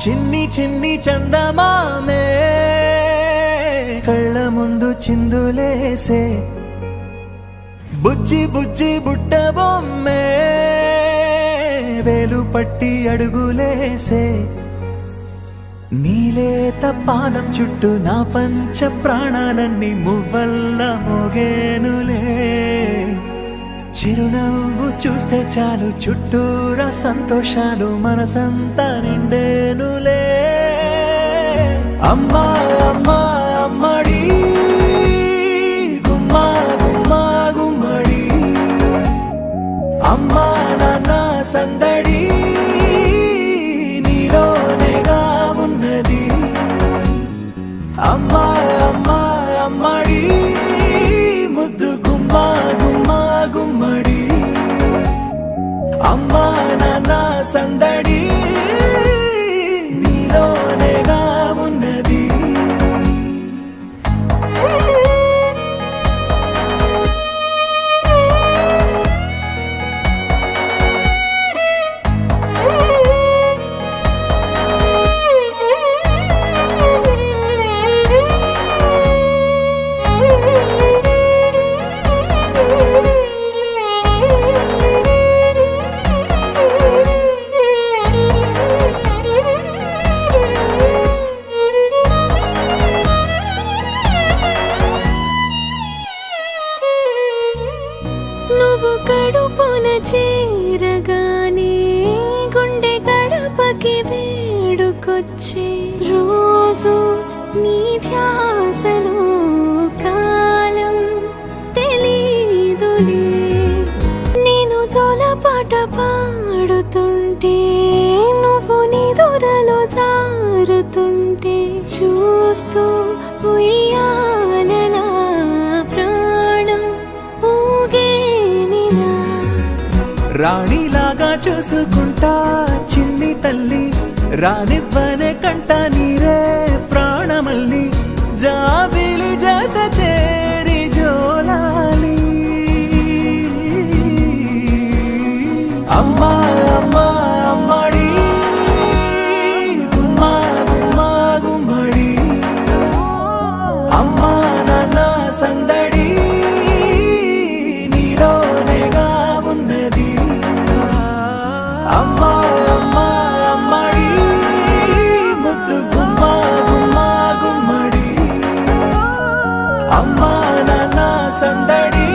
చిన్ని చిన్ని చందమామే కళ్ళ ముందు చిందులేసే బుజ్జి బుజ్జి బుట్ట బొమ్మే వేలు పట్టి అడుగులేసే నీలేత పానం చుట్టూ నా పంచ ప్రాణాలన్నీ మువ్వల్ల మోగేనులే చిరునవ్వు చూస్తే చాలు చుట్టూరా సంతోషాలు మనసంతా నిండేనులే అమ్మా అమ్మా అమ్మడి గుమ్మా గుమ్మా గుమ్మడి అమ్మా నాన్న సందడి నీలోనేగా ఉన్నది అమ్మా అమ్మా అమ్మడి ముద్దు గుమ్మా గుమ్మా గుమ్మడి అమ్మా నాన్న సందడి నీలోనేగా ఉన్నది నువ్వు కడుపున చేరగానే గుండె గడపకి వేడుకొచ్చే రోజు నీ ధ్యాసలో కాలం తెలీదులే నేను జోలపాట పాడుతుంటే నువ్వు నిదురలో జారుతుంటే చూస్తూ ఉయ్యాలలా ప్రాణం ఊగేనిలా రాణిలాగా చూసుకుంటా చిన్ని తల్లి రానివ్వనే కంట నీరే ప్రాణమల్లి జాబిలి జత చేరి జోలాలి అమ్మా అమ్మా అమ్మడి గుమ్మా గుమ్మా గుమ్మడి అమ్మా నాన్న సందడి నీలోనేగా ఉన్నది అమ్మా అమ్మా అమ్మడి ముద్దు గుమ్మా గుమ్మా గుమ్మడి అమ్మా నాన్న సందడి